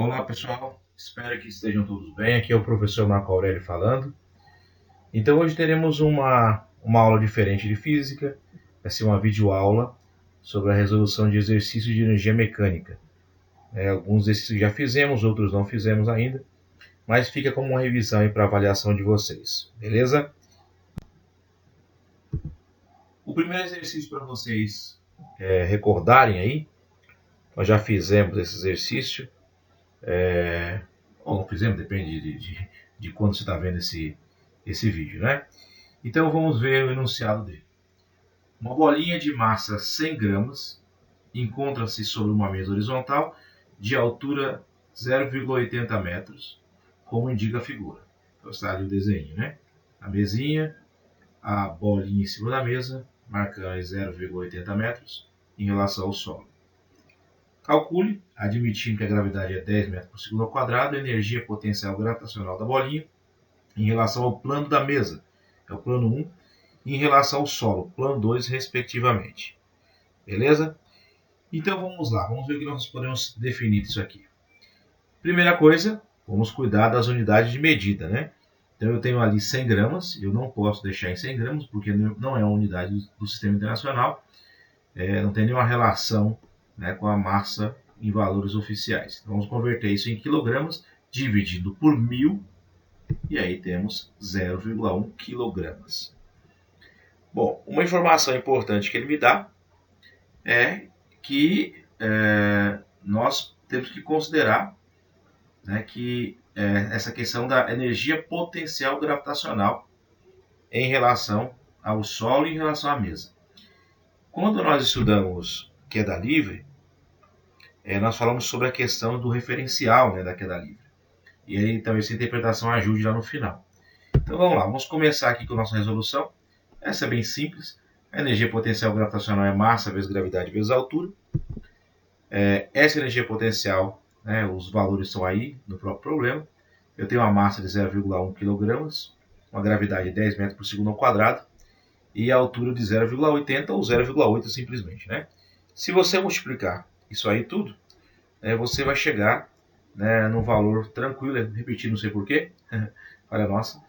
Olá pessoal, espero que estejam todos bem. Aqui é o professor Marco Aurélio falando. Então hoje teremos uma aula diferente de física, vai ser uma videoaula sobre a resolução de exercícios de energia mecânica. Alguns desses já fizemos, outros não fizemos ainda, mas fica como uma revisão para avaliação de vocês, beleza? O primeiro exercício para vocês recordarem aí, nós já fizemos esse exercício, ou não fizemos, depende de quando você está vendo esse vídeo, né? Então vamos ver o enunciado dele. Uma bolinha de massa 100 gramas encontra-se sobre uma mesa horizontal de altura 0,80 metros, como indica a figura. Então está ali o desenho, né? A mesinha, a bolinha em cima da mesa, marcando 0,80 metros em relação ao solo. Calcule, admitindo que a gravidade é 10 metros por segundo ao quadrado, a energia potencial gravitacional da bolinha em relação ao plano da mesa, é o plano 1, e em relação ao solo, plano 2, respectivamente. Beleza? Então vamos lá, vamos ver o que nós podemos definir disso aqui. Primeira coisa, vamos cuidar das unidades de medida, né? Então eu tenho ali 100 gramas, eu não posso deixar em 100 gramas, porque não é uma unidade do sistema internacional, não tem nenhuma relação, né, com a massa em valores oficiais. Então, vamos converter isso em quilogramas, dividido por 1000, e aí temos 0,1 quilogramas. Bom, uma informação importante que ele me dá é que nós temos que considerar, né, que essa questão da energia potencial gravitacional em relação ao solo e em relação à mesa. Quando nós estudamos queda livre, nós falamos sobre a questão do referencial, né, da queda livre. E aí talvez essa interpretação ajude lá no final. Então vamos lá, vamos começar aqui com a nossa resolução. Essa é bem simples. A energia potencial gravitacional é massa vezes gravidade vezes altura. Essa energia potencial, né, os valores estão aí no próprio problema. Eu tenho uma massa de 0,1 kg, uma gravidade de 10 metros por segundo ao quadrado e a altura de 0,80 ou 0,8 simplesmente, né? Se você multiplicar isso aí tudo, você vai chegar, né, num valor tranquilo, repetir, não sei porquê, olha a nossa,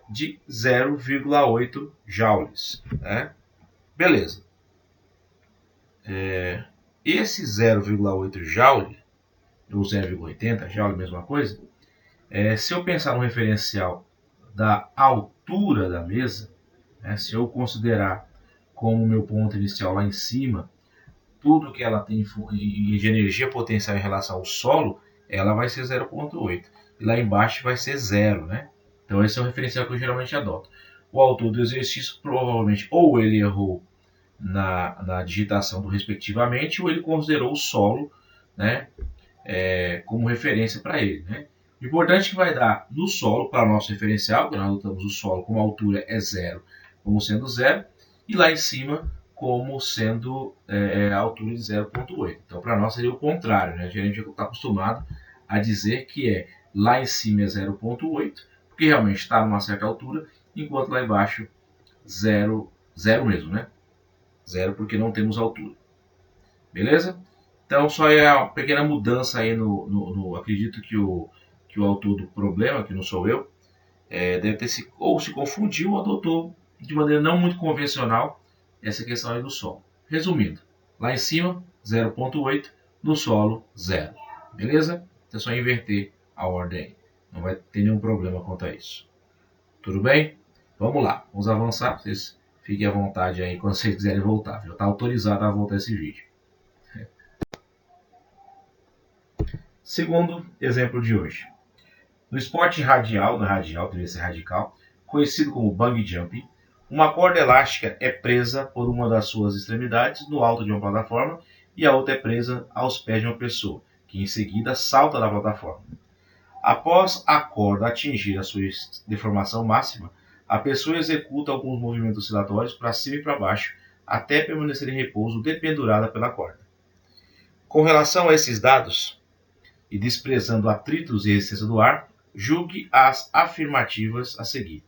de 0,8 joules. Né? Beleza. Esse 0,8 joule, ou 0,80 joule, mesma coisa, se eu pensar no referencial da altura da mesa, né, se eu considerar como meu ponto inicial lá em cima, tudo que ela tem de energia potencial em relação ao solo, ela vai ser 0,8. E lá embaixo vai ser 0, né? Então esse é o referencial que eu geralmente adoto. O autor do exercício provavelmente ou ele errou na digitação do respectivamente, ou ele considerou o solo, né, como referência para ele. Né? O importante é que vai dar no solo, para o nosso referencial, que nós adotamos o solo como a altura é 0, como sendo 0, e lá em cima como sendo a altura de 0,8. Então, para nós seria o contrário, né? A gente está acostumado a dizer que lá em cima é 0,8, porque realmente está numa certa altura, enquanto lá embaixo 0 mesmo, né? 0 porque não temos altura. Beleza? Então, só é uma pequena mudança aí acredito que o autor do problema, que não sou eu, deve ter se confundiu ou adotou de maneira não muito convencional essa questão aí do solo. Resumindo, lá em cima 0,8, no solo 0. Beleza? Então é só inverter a ordem. Não vai ter nenhum problema quanto a isso. Tudo bem? Vamos lá, vamos avançar. Vocês fiquem à vontade aí quando vocês quiserem voltar. Já está autorizado a voltar esse vídeo. Segundo exemplo de hoje. No esporte radial, deveria ser radical, conhecido como bungee jumping, uma corda elástica é presa por uma das suas extremidades no alto de uma plataforma e a outra é presa aos pés de uma pessoa, que em seguida salta da plataforma. Após a corda atingir a sua deformação máxima, a pessoa executa alguns movimentos oscilatórios para cima e para baixo até permanecer em repouso dependurada pela corda. Com relação a esses dados, e desprezando atritos e resistência do ar, julgue as afirmativas a seguir,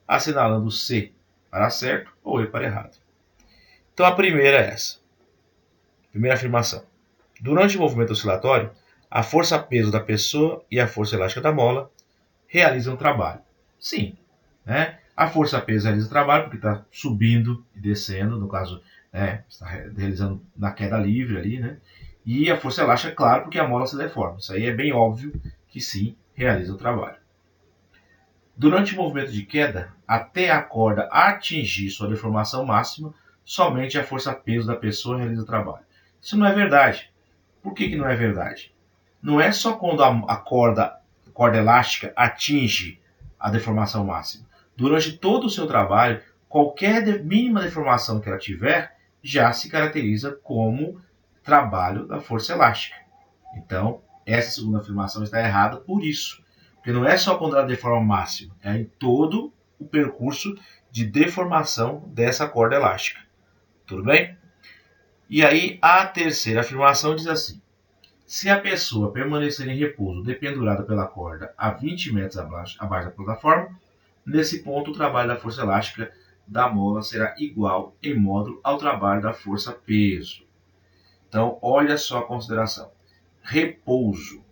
assinalando C para certo ou E para errado. Então a primeira é essa. Primeira afirmação. Durante o movimento oscilatório, a força-peso da pessoa e a força elástica da mola realizam o trabalho. Sim, né? A força-peso realiza o trabalho porque está subindo e descendo, no caso, está realizando na queda livre ali, né? E a força elástica, claro, porque a mola se deforma. Isso aí é bem óbvio que sim, realiza o trabalho. Durante o movimento de queda, até a corda atingir sua deformação máxima, somente a força-peso da pessoa realiza o trabalho. Isso não é verdade. Por que não é verdade? Não é só quando a corda elástica atinge a deformação máxima. Durante todo o seu trabalho, qualquer mínima deformação que ela tiver já se caracteriza como trabalho da força elástica. Então, essa segunda afirmação está errada por isso. Porque não é só quando ela deforma máxima, é em todo o percurso de deformação dessa corda elástica. Tudo bem? E aí, a terceira afirmação diz assim: se a pessoa permanecer em repouso dependurada pela corda a 20 metros abaixo da plataforma, nesse ponto o trabalho da força elástica da mola será igual em módulo ao trabalho da força-peso. Então, olha só a consideração. Repouso.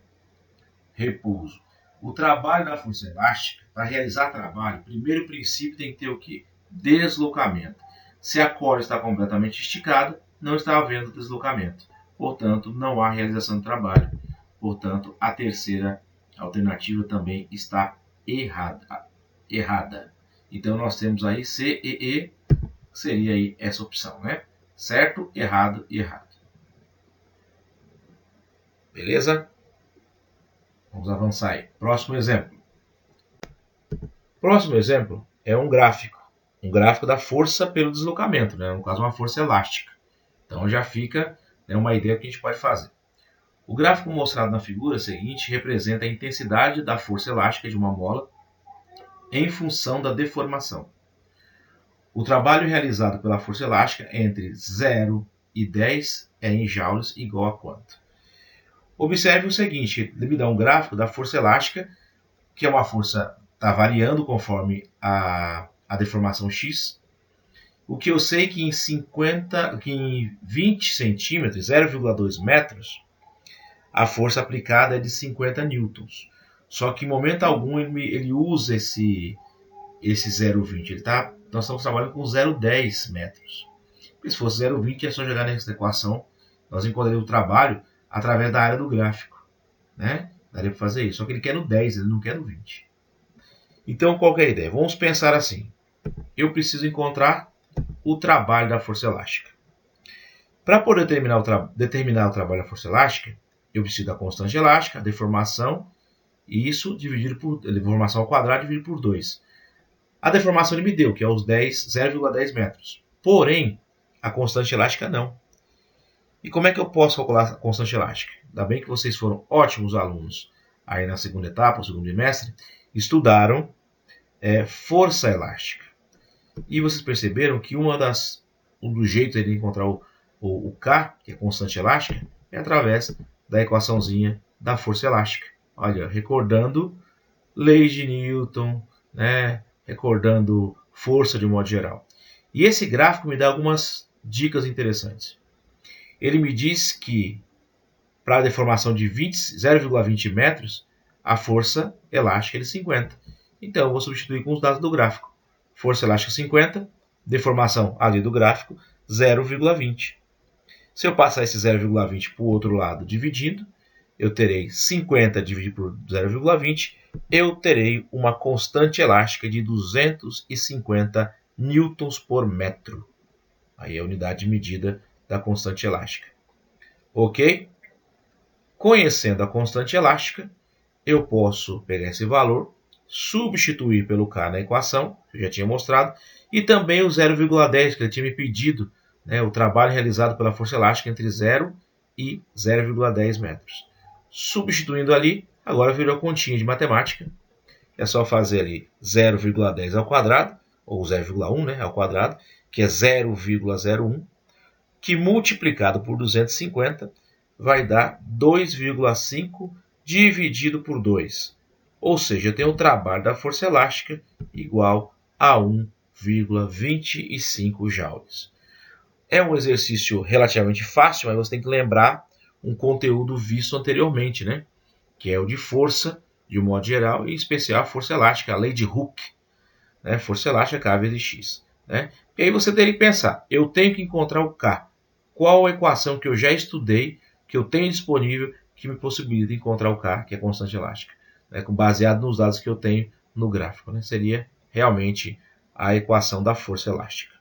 Repouso. O trabalho da força elástica, para realizar trabalho, primeiro princípio tem que ter o quê? Deslocamento. Se a corda está completamente esticada, não está havendo deslocamento. Portanto, não há realização de trabalho. Portanto, a terceira alternativa também está errada. Então, nós temos aí C e E, seria aí essa opção, né? Certo, errado e errado. Beleza? Vamos avançar aí. Próximo exemplo. Próximo exemplo é um gráfico. Um gráfico da força pelo deslocamento, né? No caso, uma força elástica. Então, já fica uma ideia que a gente pode fazer. O gráfico mostrado na figura seguinte representa a intensidade da força elástica de uma mola em função da deformação. O trabalho realizado pela força elástica entre 0 e 10 é em joules igual a quanto? Observe o seguinte, ele me dá um gráfico da força elástica, que é uma força está variando conforme a deformação x. O que eu sei que em 20 centímetros, 0,2 metros, a força aplicada é de 50 newtons. Só que em momento algum ele usa esse 0,20. Nós estamos trabalhando com 0,10 metros. Porque se fosse 0,20 é só jogar nessa equação. Nós encontraríamos o trabalho através da área do gráfico, né? Daria para fazer isso. Só que ele quer no 10, ele não quer no 20. Então, qual que é a ideia? Vamos pensar assim. Eu preciso encontrar o trabalho da força elástica. Para poder determinar o trabalho da força elástica, eu preciso da constante elástica, a deformação, e isso dividido por deformação ao quadrado dividido por 2. A deformação ele me deu, que é os 0,10 metros. Porém, a constante elástica não. E como é que eu posso calcular a constante elástica? Ainda bem que vocês foram ótimos alunos aí na segunda etapa, no segundo bimestre, estudaram força elástica. E vocês perceberam que um dos jeitos de encontrar o K, que é constante elástica, é através da equaçãozinha da força elástica. Olha, recordando leis de Newton, né? Recordando força de um modo geral. E esse gráfico me dá algumas dicas interessantes. Ele me diz que para a deformação de 0,20 metros, a força elástica é de 50. Então, eu vou substituir com os dados do gráfico. Força elástica 50, deformação ali do gráfico, 0,20. Se eu passar esse 0,20 para o outro lado dividindo, eu terei 50 dividido por 0,20, eu terei uma constante elástica de 250 newtons por metro. Aí é a unidade de medida da constante elástica. Ok? Conhecendo a constante elástica, eu posso pegar esse valor, substituir pelo K na equação, que eu já tinha mostrado, e também o 0,10 que ele tinha me pedido, né, o trabalho realizado pela força elástica entre 0 e 0,10 metros. Substituindo ali, agora virou a continha de matemática. É só fazer ali 0,10 ao quadrado, ou 0,1 ao quadrado, que é 0,01, que multiplicado por 250 vai dar 2,5 dividido por 2. Ou seja, eu tenho o trabalho da força elástica igual a 1,25 joules. É um exercício relativamente fácil, mas você tem que lembrar um conteúdo visto anteriormente, né? Que é o de força, de um modo geral, e em especial a força elástica, a lei de Hooke, né? Força elástica K vezes X. Né? E aí você teria que pensar, eu tenho que encontrar o K. Qual a equação que eu já estudei, que eu tenho disponível, que me possibilita encontrar o K, que é a constante elástica, né? Baseado nos dados que eu tenho no gráfico. Né? Seria realmente a equação da força elástica.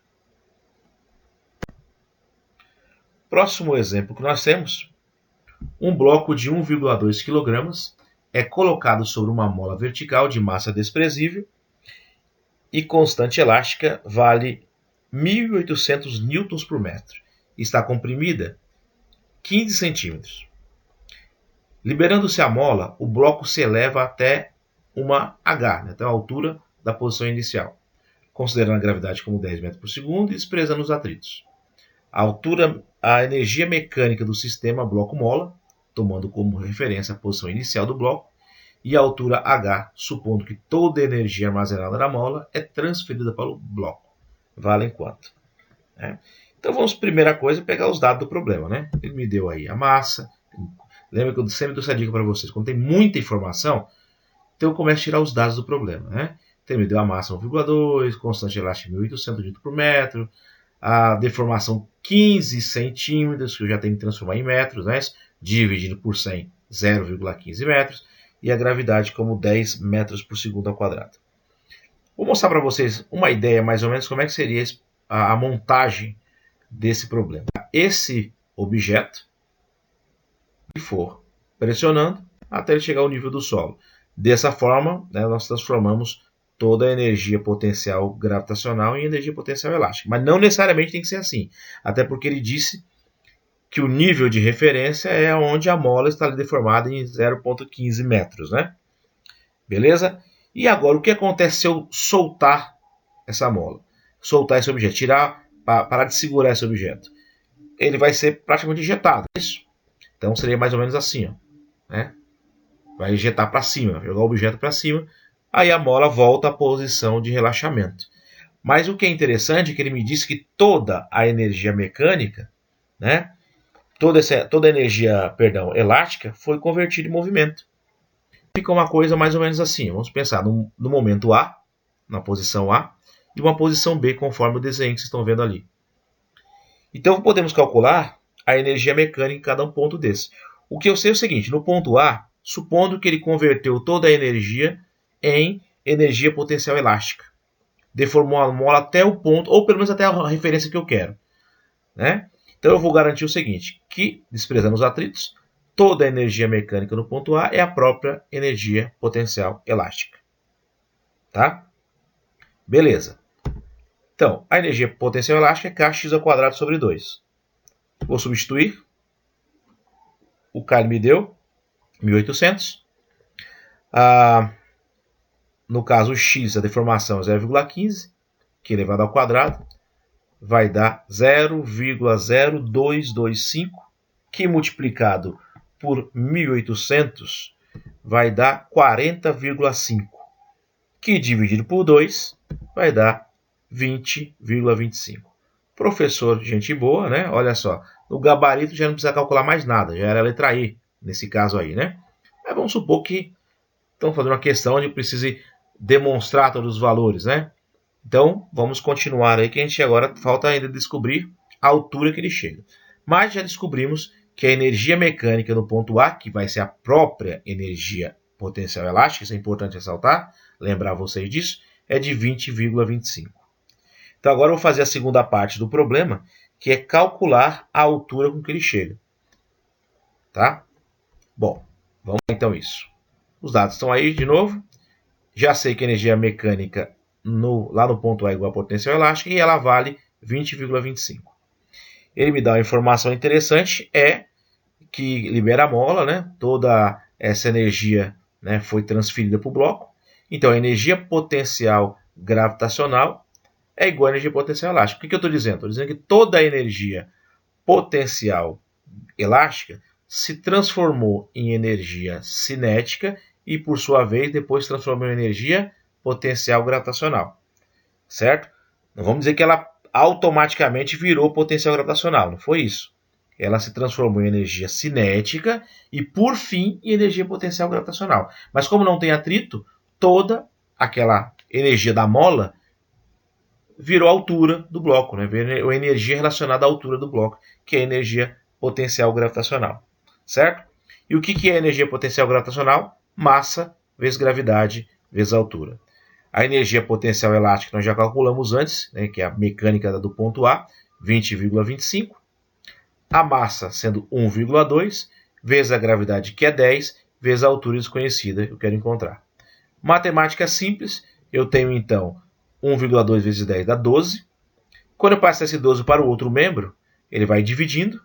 Próximo exemplo que nós temos, um bloco de 1,2 kg é colocado sobre uma mola vertical de massa desprezível e constante elástica vale 1.800 newtons por metro. Está comprimida 15 centímetros. Liberando-se a mola, o bloco se eleva até uma H, né, até a altura da posição inicial, considerando a gravidade como 10 metros por segundo e desprezando os atritos. A energia mecânica do sistema bloco-mola, tomando como referência a posição inicial do bloco, e a altura H, supondo que toda a energia armazenada na mola é transferida para o bloco. Valem quanto? Então vamos, primeira coisa, pegar os dados do problema. Né? Ele me deu aí a massa. Lembra que eu sempre dou essa dica para vocês. Quando tem muita informação, então eu começo a tirar os dados do problema. Né? Então ele me deu a massa 1,2, constante elástica 1.800 Nm por metro, a deformação 15 centímetros, que eu já tenho que transformar em metros, né? Dividido por 100, 0,15 metros, e a gravidade como 10 metros por segundo ao quadrado. Vou mostrar para vocês uma ideia mais ou menos como é que seria a montagem desse problema. Esse objeto que for pressionando até ele chegar ao nível do solo. Dessa forma, né, nós transformamos toda a energia potencial gravitacional em energia potencial elástica. Mas não necessariamente tem que ser assim. Até porque ele disse que o nível de referência é onde a mola está deformada em 0,15 metros. Né? Beleza? E agora, o que acontece se eu soltar essa mola? Soltar esse objeto, parar de segurar esse objeto. Ele vai ser praticamente injetado. Isso? Então seria mais ou menos assim. Ó, né? Vai injetar para cima, jogar o objeto para cima. Aí a mola volta à posição de relaxamento. Mas o que é interessante é que ele me disse que toda a energia mecânica, né, toda a energia, elástica, foi convertida em movimento. Fica uma coisa mais ou menos assim. Vamos pensar no momento A, na posição A, e uma posição B, conforme o desenho que vocês estão vendo ali. Então podemos calcular a energia mecânica em cada ponto desse. O que eu sei é o seguinte, no ponto A, supondo que ele converteu toda a energia em energia potencial elástica. Deformou a mola até o ponto, ou pelo menos até a referência que eu quero. Né? Então eu vou garantir o seguinte, que, desprezando os atritos, toda a energia mecânica no ponto A é a própria energia potencial elástica. Tá? Beleza. Então, a energia potencial elástica é kx² sobre 2. Vou substituir. O K me deu 1.800. No caso, o x, a deformação é 0,15, que elevado ao quadrado, vai dar 0,0225, que multiplicado por 1.800 vai dar 40,5, que dividido por 2 vai dar 20,25. Professor, gente boa, né? Olha só, no gabarito já não precisa calcular mais nada, já era a letra E, nesse caso aí, né? Mas vamos supor que estamos fazendo uma questão onde precise demonstrar todos os valores, né? Então, vamos continuar aí, que a gente agora falta ainda descobrir a altura que ele chega. Mas já descobrimos que a energia mecânica no ponto A, que vai ser a própria energia potencial elástica, isso é importante ressaltar, lembrar vocês disso, é de 20,25. Então agora eu vou fazer a segunda parte do problema, que é calcular a altura com que ele chega. Tá? Bom, vamos lá então isso. Os dados estão aí de novo. Já sei que a energia mecânica lá no ponto A é igual a potencial elástica e ela vale 20,25. Ele me dá uma informação interessante, é que libera a mola, né? Toda essa energia, né, foi transferida para o bloco. Então a energia potencial gravitacional é igual à energia potencial elástica. O que eu estou dizendo? Estou dizendo que toda a energia potencial elástica se transformou em energia cinética e, por sua vez, depois se transformou em energia potencial gravitacional. Certo? Não vamos dizer que ela automaticamente virou potencial gravitacional, não foi isso. ela se transformou em energia cinética e, por fim, em energia potencial gravitacional. Mas como não tem atrito, toda aquela energia da mola virou a altura do bloco, né? Virou a energia relacionada à altura do bloco, que é a energia potencial gravitacional, certo? E o que é energia potencial gravitacional? Massa vezes gravidade vezes altura. A energia potencial elástica nós já calculamos antes, né, que é a mecânica do ponto A, 20,25. A massa sendo 1,2, vezes a gravidade, que é 10, vezes a altura desconhecida que eu quero encontrar. Matemática simples, eu tenho então 1,2 vezes 10 dá 12. Quando eu passar esse 12 para o outro membro, ele vai dividindo.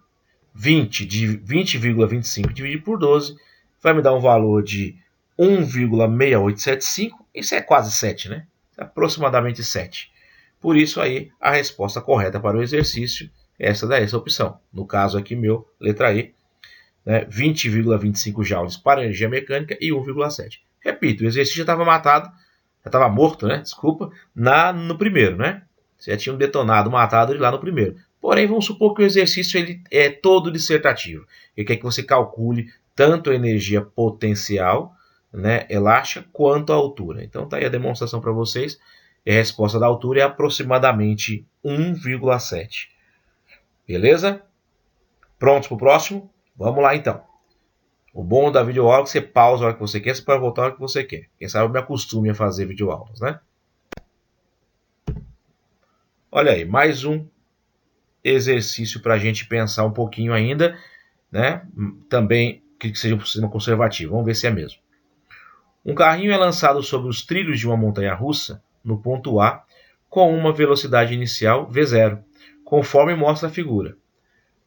20,25 dividido por 12 vai me dar um valor de 1,6875. Isso é quase 7, né? Aproximadamente 7. Por isso aí a resposta correta para o exercício é essa opção. No caso aqui meu, letra E, né? 20,25 joules para a energia mecânica e 1,7. Repito, o exercício já estava matado, já estava morto, né? Desculpa, no primeiro, né? Já tinham detonado, matado ele lá no primeiro. Porém, vamos supor que o exercício ele é todo dissertativo. Ele quer que você calcule tanto a energia potencial, né, elástica, quanto a altura. Então, está aí a demonstração para vocês. E a resposta da altura é aproximadamente 1,7. Beleza? Prontos para o próximo? Vamos lá, então. O bom da videoaula é que você pausa a hora que você quer, você pode voltar a hora que você quer. Quem sabe eu me acostume a fazer videoaulas, né? Olha aí, mais um exercício para a gente pensar um pouquinho ainda, né? Também que seja um sistema conservativo. Vamos ver se é mesmo. Um carrinho é lançado sobre os trilhos de uma montanha-russa no ponto A com uma velocidade inicial v0, conforme mostra a figura.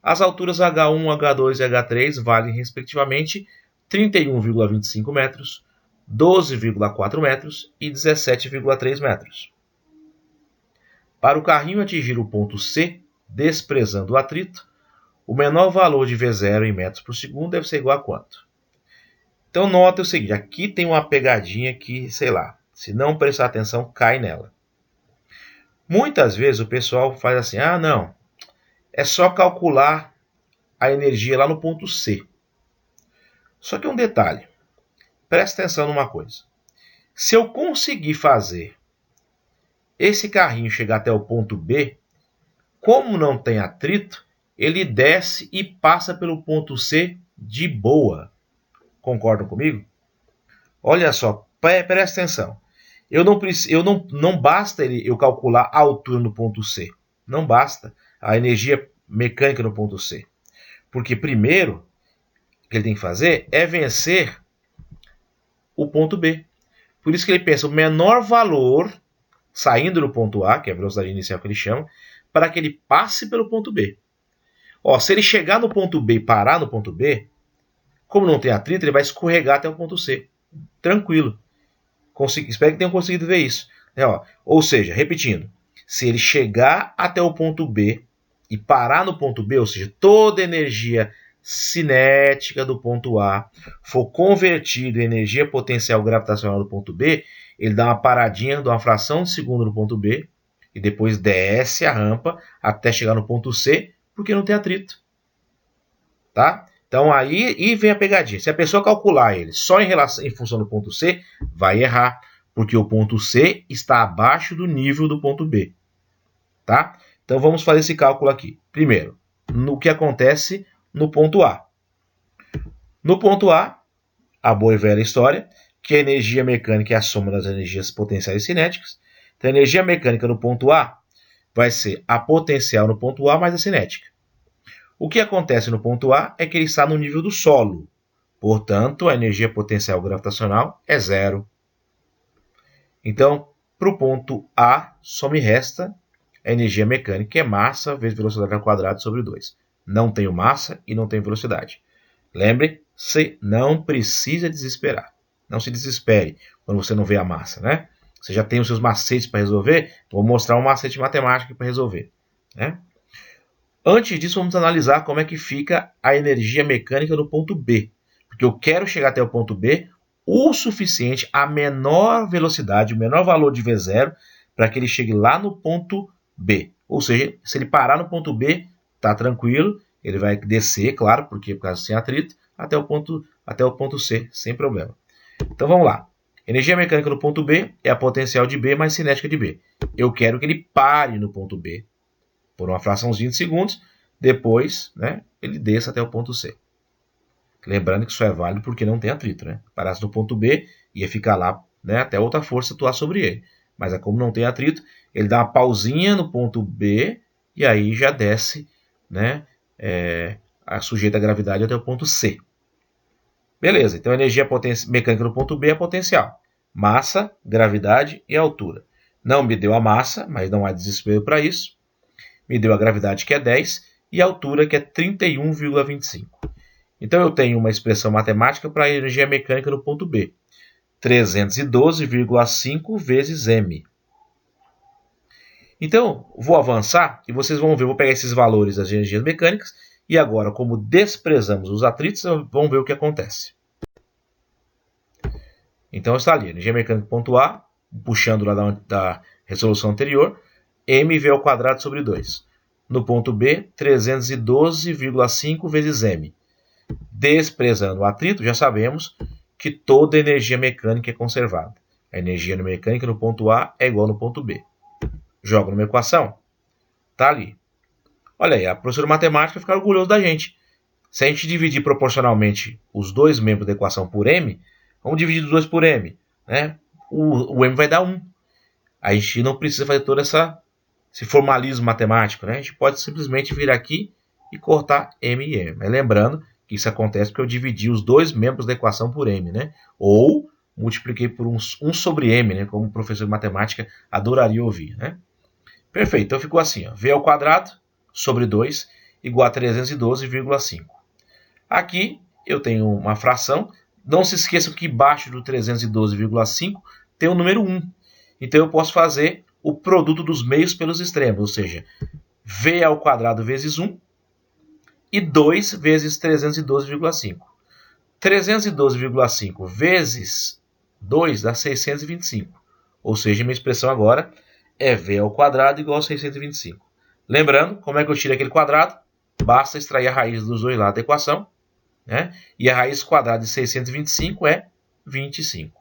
As alturas H1, H2 e H3 valem respectivamente 31,25 metros, 12,4 metros e 17,3 metros. Para o carrinho atingir o ponto C, desprezando o atrito, o menor valor de V0 em metros por segundo deve ser igual a quanto? Então nota o seguinte, aqui tem uma pegadinha que, sei lá, se não prestar atenção, cai nela. Muitas vezes o pessoal faz assim, não, é só calcular a energia lá no ponto C. Só que um detalhe, presta atenção numa coisa. Se eu conseguir fazer esse carrinho chegar até o ponto B, como não tem atrito, ele desce e passa pelo ponto C de boa. Concordam comigo? Olha só, presta atenção. Não basta eu calcular a altura no ponto C. Não basta a energia mecânica no ponto C. Porque primeiro, o que ele tem que fazer é vencer o ponto B. Por isso que ele pensa o menor valor saindo do ponto A, que é a velocidade inicial que ele chama, para que ele passe pelo ponto B. Se ele chegar no ponto B e parar no ponto B, como não tem atrito, ele vai escorregar até o ponto C. Tranquilo. Espero que tenham conseguido ver isso. Ou seja, repetindo, se ele chegar até o ponto B e parar no ponto B, ou seja, toda a energia cinética do ponto A for convertida em energia potencial gravitacional do ponto B, ele dá uma paradinha de uma fração de segundo no ponto B e depois desce a rampa até chegar no ponto C, porque não tem atrito. Tá? Então aí vem a pegadinha. Se a pessoa calcular ele só em função do ponto C, vai errar, porque o ponto C está abaixo do nível do ponto B. Tá? Então vamos fazer esse cálculo aqui. Primeiro, no que acontece no ponto A. No ponto A, a boa e velha história, que a energia mecânica é a soma das energias potenciais e cinéticas. Então a energia mecânica no ponto A vai ser a potencial no ponto A mais a cinética. O que acontece no ponto A é que ele está no nível do solo. Portanto, a energia potencial gravitacional é zero. Então, para o ponto A, só me resta a energia mecânica, que é massa vezes velocidade ao quadrado sobre 2. Não tenho massa e não tenho velocidade. Lembre-se, não precisa desesperar. Não se desespere quando você não vê a massa, né? Você já tem os seus macetes para resolver? Vou mostrar um macete matemático para resolver, né? Antes disso, vamos analisar como é que fica a energia mecânica no ponto B. Porque eu quero chegar até o ponto B o suficiente, a menor velocidade, o menor valor de V0, para que ele chegue lá no ponto B. Ou seja, se ele parar no ponto B, está tranquilo, ele vai descer, claro, porque por causa sem atrito, até o ponto C, sem problema. Então vamos lá. Energia mecânica no ponto B é a potencial de B mais cinética de B. Eu quero que ele pare no ponto B por uma fraçãozinha de segundos, depois, né, ele desça até o ponto C. Lembrando que isso é válido porque não tem atrito, né? Parasse no ponto B, ia ficar lá, né, até outra força atuar sobre ele. Mas como não tem atrito, ele dá uma pausinha no ponto B e aí já desce, né, sujeita à gravidade até o ponto C. Beleza, então a energia mecânica no ponto B é potencial. Massa, gravidade e altura. Não me deu a massa, mas não há desespero para isso. Me deu a gravidade, que é 10, e a altura, que é 31,25. Então eu tenho uma expressão matemática para a energia mecânica no ponto B. 312,5 vezes m. Então, vou avançar e vocês vão ver, vou pegar esses valores das energias mecânicas e agora, como desprezamos os atritos, vamos ver o que acontece. Então está ali, energia mecânica ponto A, puxando lá da resolução anterior, mv² sobre 2. No ponto B, 312,5 vezes m. Desprezando o atrito, já sabemos que toda energia mecânica é conservada. A energia mecânica no ponto A é igual no ponto B. Jogo numa equação. Está ali. Olha aí, a professora de matemática fica orgulhosa da gente. Se a gente dividir proporcionalmente os dois membros da equação por m, vamos dividir os dois por m, né? O m vai dar 1. A gente não precisa fazer todo esse formalismo matemático, né? A gente pode simplesmente vir aqui e cortar m e m. Mas lembrando que isso acontece porque eu dividi os dois membros da equação por m, né? Ou multipliquei por 1 sobre m, né? Como o professor de matemática adoraria ouvir, né? Perfeito, então ficou assim, ó, v² sobre 2 igual a 312,5. Aqui eu tenho uma fração. Não se esqueçam que embaixo do 312,5 tem o número 1. Então eu posso fazer o produto dos meios pelos extremos, ou seja, v² vezes 1 e 2 vezes 312,5. 312,5 vezes 2 dá 625. Ou seja, minha expressão agora é v² igual a 625. Lembrando, como é que eu tiro aquele quadrado? Basta extrair a raiz dos dois lados da equação, né? E a raiz quadrada de 625 é 25.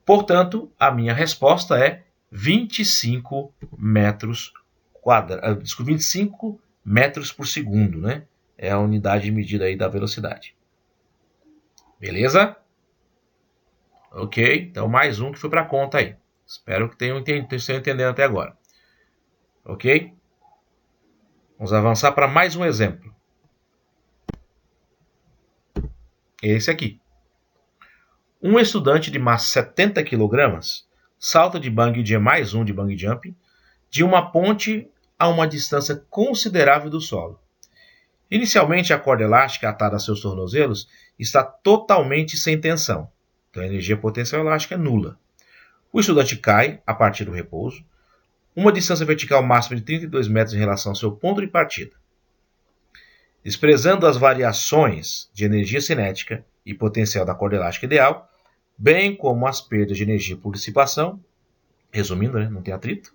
Portanto, a minha resposta é 25 metros quadrados. Desculpa, 25 metros por segundo, né? É a unidade de medida aí da velocidade. Beleza? Ok, então mais um que foi para a conta aí. Espero que tenham entendendo até agora. Ok? Vamos avançar para mais um exemplo. Esse aqui. Um estudante de massa 70 kg salta de bungee jump, mais um de bungee jump, de uma ponte a uma distância considerável do solo. Inicialmente, a corda elástica atada a seus tornozelos está totalmente sem tensão. Então, a energia potencial elástica é nula. O estudante cai a partir do repouso, uma distância vertical máxima de 32 metros em relação ao seu ponto de partida. Desprezando as variações de energia cinética e potencial da corda elástica ideal, bem como as perdas de energia por dissipação, resumindo, né, não tem atrito,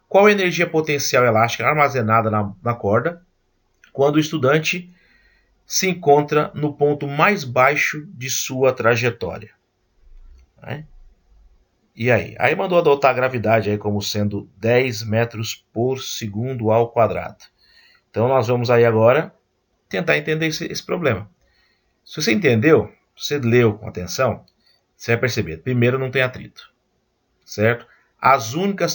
qual a energia potencial elástica armazenada na corda quando o estudante se encontra no ponto mais baixo de sua trajetória? Né? E aí? Aí mandou adotar a gravidade aí como sendo 10 metros por segundo ao quadrado. Então nós vamos aí agora tentar entender esse problema. Se você entendeu, você leu com atenção, você vai perceber. Primeiro, não tem atrito, certo? As únicas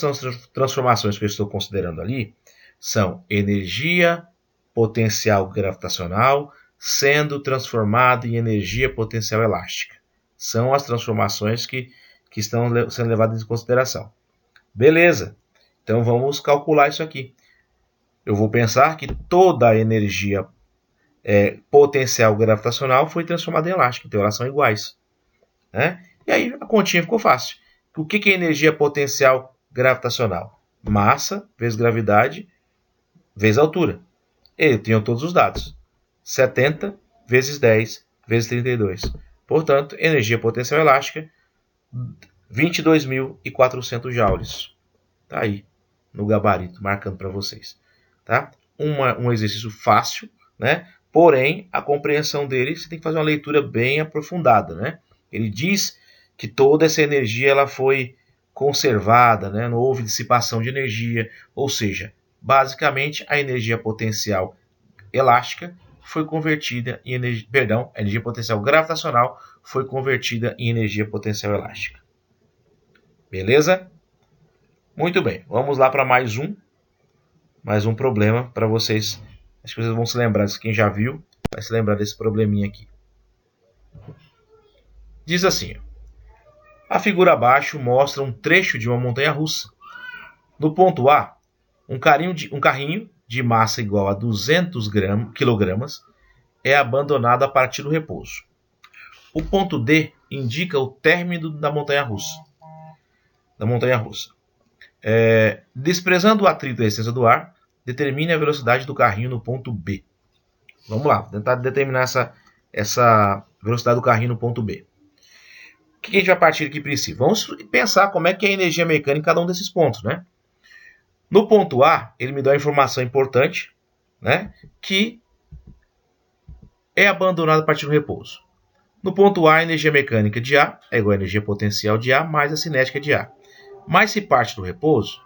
transformações que eu estou considerando ali são energia potencial gravitacional sendo transformada em energia potencial elástica. São as transformações que estão sendo levadas em consideração. Beleza, então vamos calcular isso aqui. Eu vou pensar que toda a energia potencial gravitacional foi transformada em elástica, então elas são iguais. Né? E aí a continha ficou fácil. O que é energia potencial gravitacional? Massa vezes gravidade vezes altura. Eu tenho todos os dados. 70 vezes 10 vezes 32. Portanto, energia potencial elástica, 22.400 joules. Está aí no gabarito, marcando para vocês. Tá? um exercício fácil, né? Porém, a compreensão dele, você tem que fazer uma leitura bem aprofundada, né? Ele diz que toda essa energia ela foi conservada, né? Não houve dissipação de energia, ou seja, basicamente a energia potencial elástica foi convertida em energia, perdão, a energia potencial gravitacional foi convertida em energia potencial elástica. Beleza? Muito bem, vamos lá para mais um problema para vocês. Acho que vocês vão se lembrar disso. Quem já viu vai se lembrar desse probleminha aqui. Diz assim: a figura abaixo mostra um trecho de uma montanha-russa. No ponto A, um carrinho de massa igual a 200 kg é abandonado a partir do repouso. O ponto D indica o término da montanha-russa. Desprezando o atrito e a resistência do ar, determine a velocidade do carrinho no ponto B. Vamos lá, tentar determinar essa velocidade do carrinho no ponto B. O que a gente vai partir aqui para si? Vamos pensar como é que é a energia mecânica em cada um desses pontos, né? No ponto A, ele me dá uma informação importante, né? Que é abandonado a partir do repouso. No ponto A, a energia mecânica de A é igual à energia potencial de A mais a cinética de A. Mas se parte do repouso,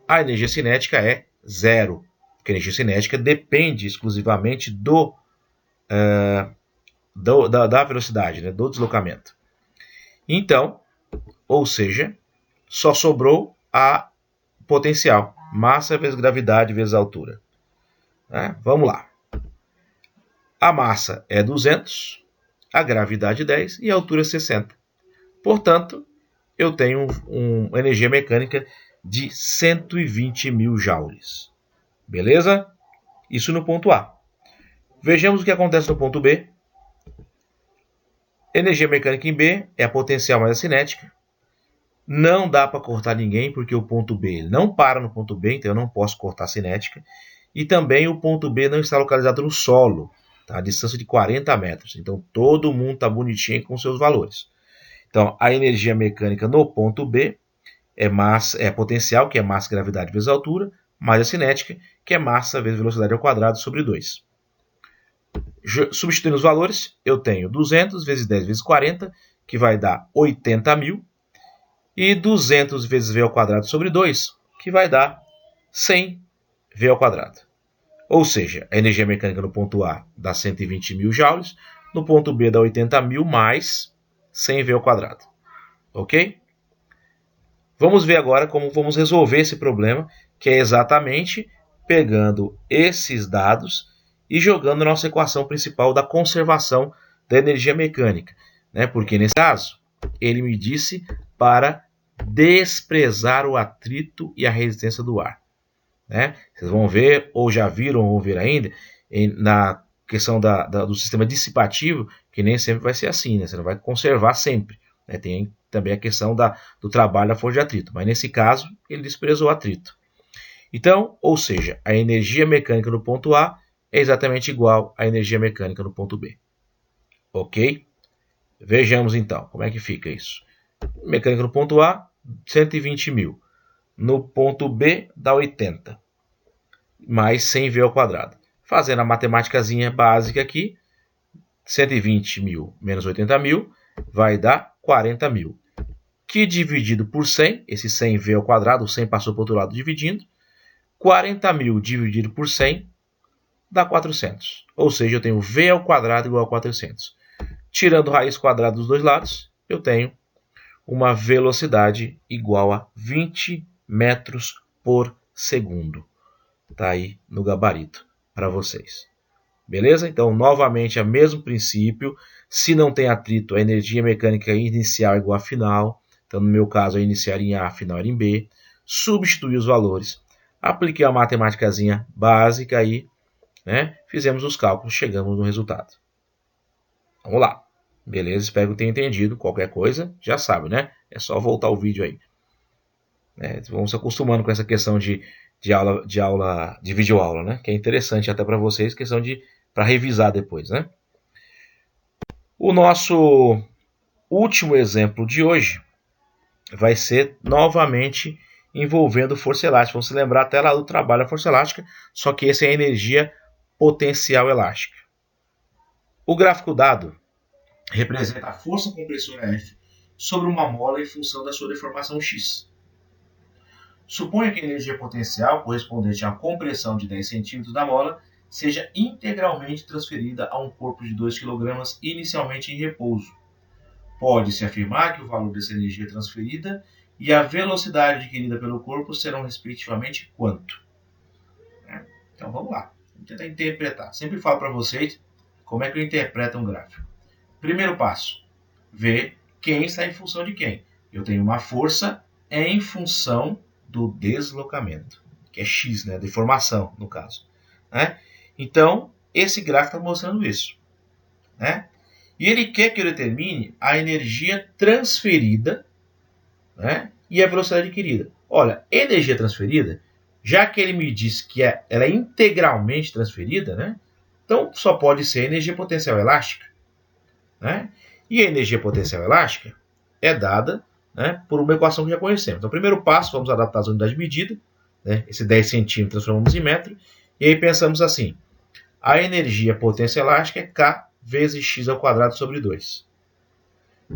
a energia cinética é zero. Porque a energia cinética depende exclusivamente da velocidade, né? Do deslocamento. Então, ou seja, só sobrou a potencial. Massa vezes gravidade vezes altura. Vamos lá. A massa é 200, a gravidade 10 e a altura 60. Portanto, eu tenho uma energia mecânica de 120 mil joules. Beleza? Isso no ponto A. Vejamos o que acontece no ponto B. Energia mecânica em B é a potencial mais a cinética. Não dá para cortar ninguém, porque o ponto B não para no ponto B, então eu não posso cortar a cinética. E também o ponto B não está localizado no solo, tá? A distância de 40 metros. Então todo mundo está bonitinho com seus valores. Então a energia mecânica no ponto B é potencial, que é massa, gravidade vezes altura, mais a cinética, que é massa vezes velocidade ao quadrado sobre 2. Substituindo os valores, eu tenho 200 vezes 10 vezes 40, que vai dar 80 mil, e 200 vezes v ao quadrado sobre 2, que vai dar 100 v ao quadrado. Ou seja, a energia mecânica no ponto A dá 120 mil joules, no ponto B dá 80 mil mais 100 v ao quadrado. Ok? Vamos ver agora como vamos resolver esse problema, que é exatamente pegando esses dados e jogando a nossa equação principal da conservação da energia mecânica, né? Porque nesse caso, ele me disse para desprezar o atrito e a resistência do ar, né? Vocês vão ver, ou já viram, ou vão ver ainda, na questão do sistema dissipativo, que nem sempre vai ser assim, né? Você não vai conservar sempre, né? Tem também a questão do trabalho da força de atrito, mas nesse caso, ele desprezou o atrito. Então, ou seja, a energia mecânica no ponto A é exatamente igual à energia mecânica no ponto B. Ok? Vejamos então como é que fica isso. Mecânica no ponto A, 120 mil. No ponto B, dá 80. Mais 100 v ao quadrado. Fazendo a matemáticazinha básica aqui, 120 mil menos 80 mil vai dar 40 mil. Que dividido por 100, esse 100 v ao quadrado, o 100 passou para o outro lado dividindo. 40 mil dividido por 100 dá 400. Ou seja, eu tenho v ao quadrado igual a 400. Tirando raiz quadrada dos dois lados, eu tenho uma velocidade igual a 20 metros por segundo. Está aí no gabarito para vocês. Beleza? Então, novamente, é o mesmo princípio. Se não tem atrito, a energia mecânica inicial é igual à final. Então, no meu caso, a inicial em A, a final era em B. Substituí os valores. Apliquei a matemáticazinha básica aí, né? Fizemos os cálculos, chegamos no resultado. Vamos lá. Beleza? Espero que tenha entendido. Qualquer coisa, já sabe, né? É só voltar o vídeo aí. Vamos se acostumando com essa questão de videoaula, né? Que é interessante até para vocês, questão para revisar depois, né? O nosso último exemplo de hoje vai ser novamente envolvendo força elástica. Vamos se lembrar até lá do trabalho da força elástica, só que esse é a energia potencial elástica. O gráfico dado representa a força compressora F sobre uma mola em função da sua deformação x. Suponha que a energia potencial correspondente à compressão de 10 cm da mola seja integralmente transferida a um corpo de 2 kg inicialmente em repouso. Pode-se afirmar que o valor dessa energia transferida e a velocidade adquirida pelo corpo serão respectivamente quanto? Então vamos lá, vamos tentar interpretar. Sempre falo para vocês como é que eu interpreto um gráfico. Primeiro passo, ver quem está em função de quem. Eu tenho uma força em função do deslocamento, que é x, né? Deformação no caso. Né? Então, esse gráfico está mostrando isso. Né? E ele quer que eu determine a energia transferida, né? E a velocidade adquirida. Olha, energia transferida, já que ele me diz que ela é integralmente transferida, né? Então só pode ser energia potencial elástica. Né? E a energia potencial elástica é dada, né, por uma equação que já conhecemos. Então, primeiro passo, vamos adaptar as unidades de medida. Né? Esse 10 centímetros transformamos em metro. E aí pensamos assim, a energia potencial elástica é K vezes x ao quadrado sobre 2.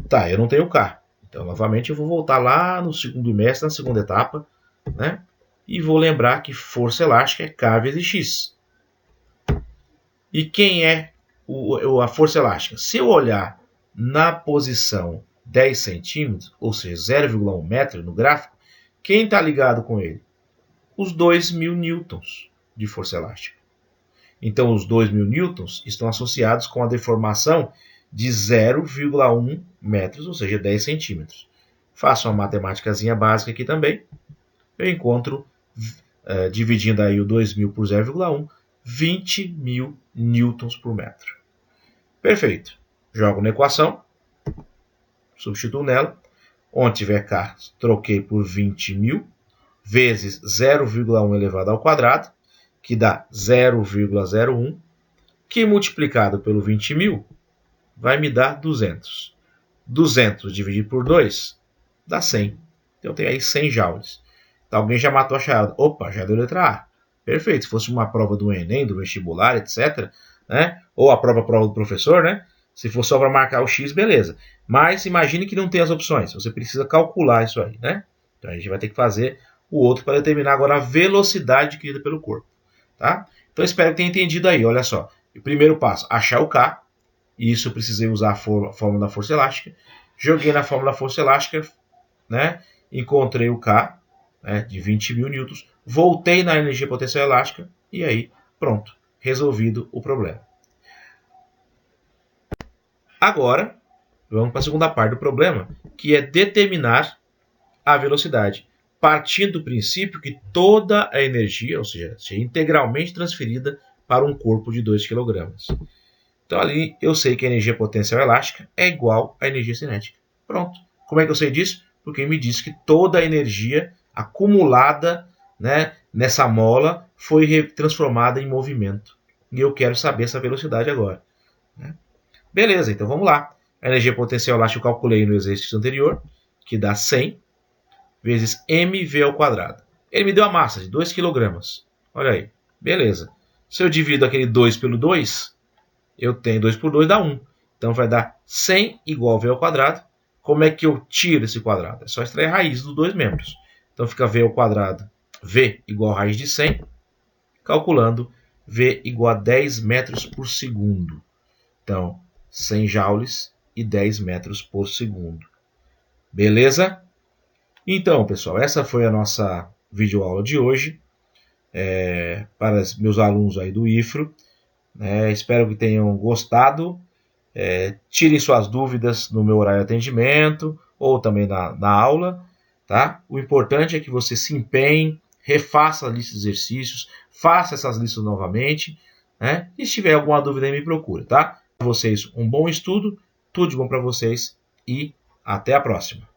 Tá, eu não tenho K. Então, novamente, eu vou voltar lá no segundo mestre, na segunda etapa, né? E vou lembrar que força elástica é K vezes x. E quem é a força elástica? Se eu olhar na posição 10 centímetros, ou seja, 0,1 metro no gráfico, quem está ligado com ele? Os 2.000 newtons de força elástica. Então, os 2.000 newtons estão associados com a deformação de 0,1 metros, ou seja, 10 centímetros. Faço uma matemáticazinha básica aqui também. Eu encontro, dividindo aí o 2.000 por 0,1, 20.000 newtons por metro. Perfeito. Jogo na equação, substituo nela. Onde tiver K, troquei por 20.000 vezes 0,1 elevado ao quadrado, que dá 0,01, que multiplicado pelo 20.000 vai me dar 200. 200 dividido por 2 dá 100. Então eu tenho aí 100 joules. Então, alguém já matou a charada. Opa, já deu letra A. Perfeito. Se fosse uma prova do Enem, do vestibular, etc., né? Ou a própria prova do professor, né? Se for só para marcar o X, beleza. Mas imagine que não tem as opções. Você precisa calcular isso aí, né? Então a gente vai ter que fazer o outro para determinar agora a velocidade adquirida pelo corpo. Tá? Então espero que tenha entendido aí. Olha só. O primeiro passo, achar o K. E isso eu precisei usar a fórmula da força elástica. Joguei na fórmula da força elástica, né? Encontrei o K, né, de 20.000 newtons. Voltei na energia potencial elástica. E aí, pronto. Resolvido o problema. Agora, vamos para a segunda parte do problema, que é determinar a velocidade, partindo do princípio que toda a energia, ou seja, seja integralmente transferida para um corpo de 2 kg. Então, ali eu sei que a energia potencial elástica é igual à energia cinética. Pronto. Como é que eu sei disso? Porque me diz que toda a energia acumulada, né, nessa mola foi transformada em movimento. E eu quero saber essa velocidade agora. Né? Beleza, então vamos lá. A energia potencial elástica eu calculei no exercício anterior, que dá 100 vezes mv ao quadrado. Ele me deu a massa de 2 kg. Olha aí. Beleza. Se eu divido aquele 2 pelo 2, eu tenho 2 por 2 dá 1. Então vai dar 100 igual a v ao quadrado. Como é que eu tiro esse quadrado? É só extrair a raiz dos dois membros. Então fica v ao quadrado, v igual a raiz de 100, calculando v igual a 10 metros por segundo. Então, 100 joules e 10 metros por segundo. Beleza? Então, pessoal, essa foi a nossa videoaula de hoje. Para os meus alunos aí do IFRO. Espero que tenham gostado. Tirem suas dúvidas no meu horário de atendimento ou também na aula. Tá? O importante é que você se empenhe, refaça a lista de exercícios, faça essas listas novamente. Né? E se tiver alguma dúvida aí, me procure. Tá? Para vocês um bom estudo, tudo de bom para vocês e até a próxima.